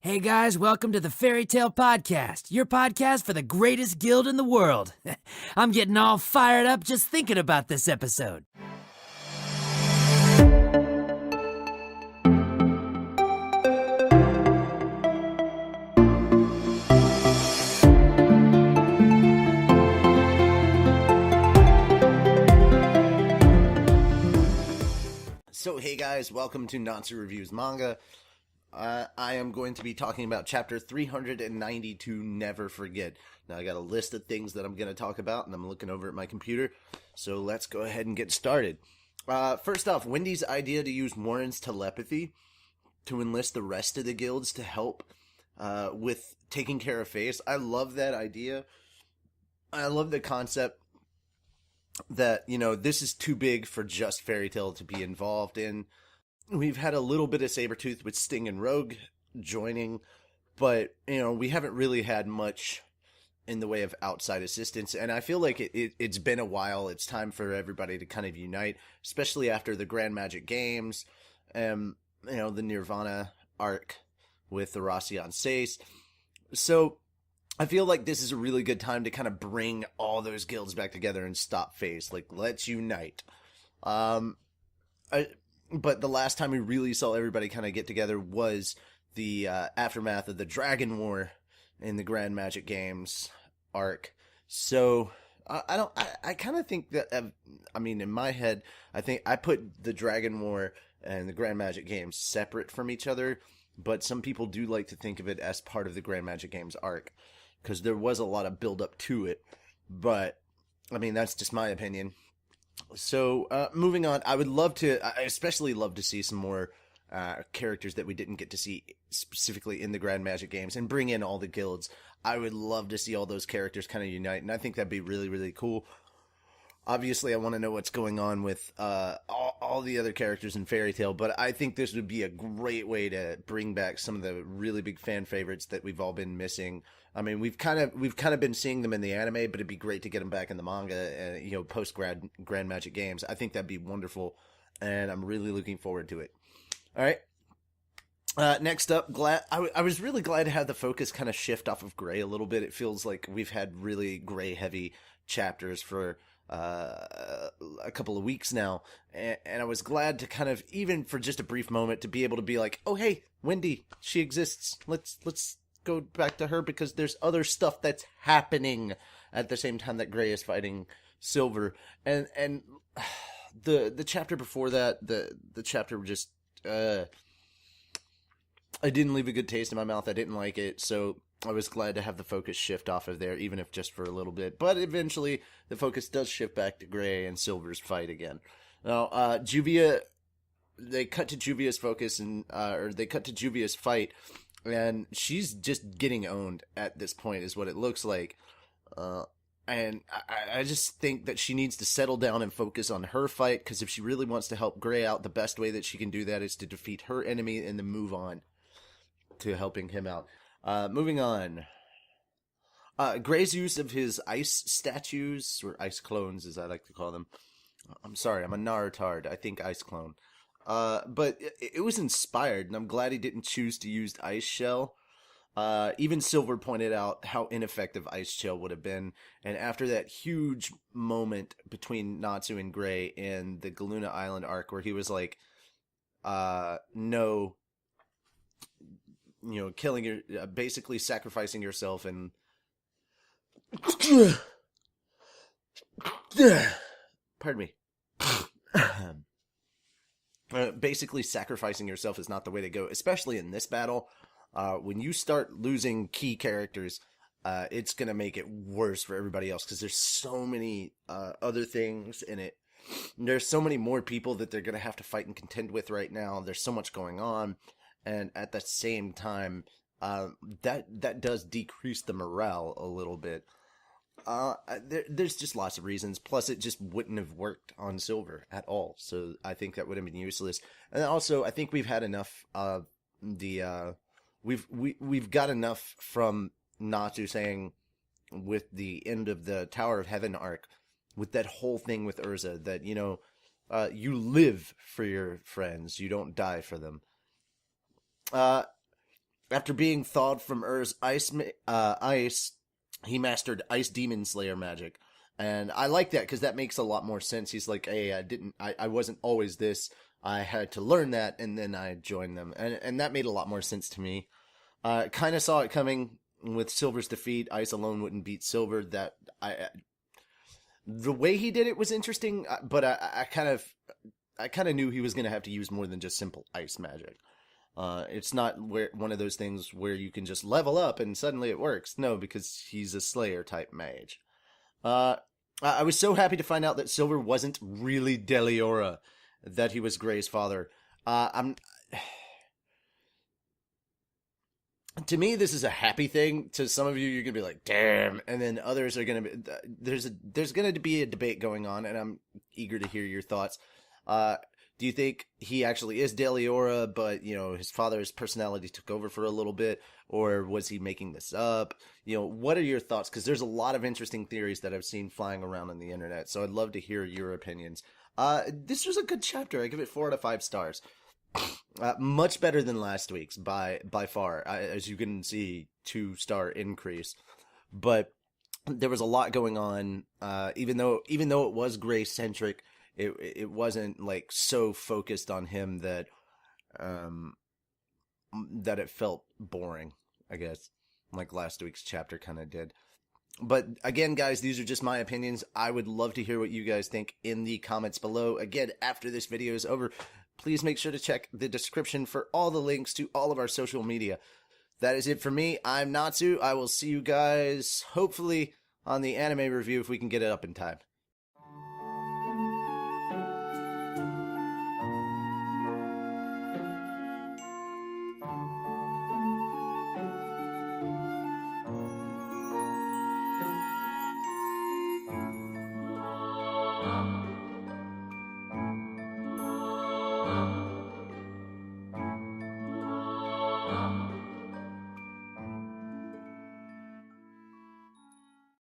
Hey guys, welcome to the Fairy Tale Podcast, your podcast for the greatest guild in the world. I'm getting all fired up just thinking about this episode. So hey guys, welcome to Natsu Reviews Manga. I am going to be talking about chapter 392, Never Forget. Now I got a list of things that I'm going to talk about, and I'm looking over at my computer, so let's go ahead and get started. First off, Wendy's idea to use Warren's telepathy to enlist the rest of the guilds to help with taking care of Face. I love that idea. I love the concept that, you know, this is too big for just Fairy Tail to be involved in. We've had a little bit of Sabretooth with Sting and Rogue joining, but, you know, we haven't really had much in the way of outside assistance, and I feel like it's been a while. It's time for everybody to kind of unite, especially after the Grand Magic Games, you know, the Nirvana arc with the Rossian Sace. So I feel like this is a really good time to kind of bring all those guilds back together and stop Face. Like, let's unite. But the last time we really saw everybody kind of get together was the aftermath of the Dragon War in the Grand Magic Games arc. So I kind of think that, I mean, in my head, I think I put the Dragon War and the Grand Magic Games separate from each other, but some people do like to think of it as part of the Grand Magic Games arc, because there was a lot of build up to it. But, I mean, that's just my opinion. So, moving on, I especially love to see some more characters that we didn't get to see specifically in the Grand Magic Games, and bring in all the guilds. I would love to see all those characters kind of unite, and I think that'd be really, really cool. Obviously, I want to know what's going on with all the other characters in Fairy Tail, but I think this would be a great way to bring back some of the really big fan favorites that we've all been missing. I mean, we've kind of been seeing them in the anime, but it'd be great to get them back in the manga, you know, post Grand Magic Games. I think that'd be wonderful, and I'm really looking forward to it. All right. Next up, I was really glad to have the focus kind of shift off of Gray a little bit. It feels like we've had really Gray heavy chapters for a couple of weeks now, and I was glad to kind of, even for just a brief moment, to be able to be like, oh hey, Wendy, she exists. Let's go back to her, because there's other stuff that's happening at the same time that Gray is fighting Silver. And the chapter before that, the chapter just I didn't leave a good taste in my mouth. I didn't like it, so I was glad to have the focus shift off of there, even if just for a little bit. But eventually, the focus does shift back to Gray and Silver's fight again. Now, Juvia, they cut to Juvia's focus, or they cut to Juvia's fight, and she's just getting owned at this point, is what it looks like. And I just think that she needs to settle down and focus on her fight, because if she really wants to help Gray out, the best way that she can do that is to defeat her enemy and then move on to helping him out. Moving on. Gray's use of his ice statues, or ice clones as I like to call them. I'm sorry, I'm a Narutard. I think ice clone. But it was inspired, and I'm glad he didn't choose to use Ice Shell. Even Silver pointed out how ineffective Ice Shell would have been, and after that huge moment between Natsu and Gray in the Galuna Island arc, where he was like, no, you know, killing your, basically sacrificing yourself and pardon me. Basically sacrificing yourself is not the way to go, especially in this battle. When you start losing key characters, it's going to make it worse for everybody else, because there's so many other things in it. There's so many more people that they're going to have to fight and contend with right now. There's so much going on. And at the same time, that does decrease the morale a little bit. There's just lots of reasons. Plus, it just wouldn't have worked on Silver at all. So I think that would have been useless. And also, I think we've had enough of the we've got enough from Natsu saying with the end of the Tower of Heaven arc, with that whole thing with Urza, that, you know, you live for your friends, you don't die for them. after being thawed from Ur's ice, he mastered Ice Demon Slayer magic. And I like that because that makes a lot more sense. He's like, hey, I wasn't always this. I had to learn that, and then I joined them. And that made a lot more sense to me. Kind of saw it coming with Silver's defeat. Ice alone wouldn't beat Silver. The way he did it was interesting, but I kind of knew he was going to have to use more than just simple ice magic. It's not one of those things where you can just level up and suddenly it works. No, because he's a Slayer type mage. I was so happy to find out that Silver wasn't really Deliora, that he was Gray's father. To me, this is a happy thing. To some of you, you're gonna be like, "Damn," and then others are gonna be. There's gonna be a debate going on, and I'm eager to hear your thoughts. Do you think he actually is Deliora, but his father's personality took over for a little bit, or was he making this up? What are your thoughts? Because there's a lot of interesting theories that I've seen flying around on the internet, so I'd love to hear your opinions. This was a good chapter. I give it 4 out of 5 stars. Much better than last week's by far. As you can see, 2-star increase. But there was a lot going on. Even though it was Gray centric, it wasn't like so focused on him that it felt boring, I guess, like last week's chapter kind of did. But again, guys, these are just my opinions. I would love to hear what you guys think in the comments below. Again, after this video is over, please make sure to check the description for all the links to all of our social media. That is it for me. I'm Natsu. I will see you guys, hopefully, on the anime review if we can get it up in time.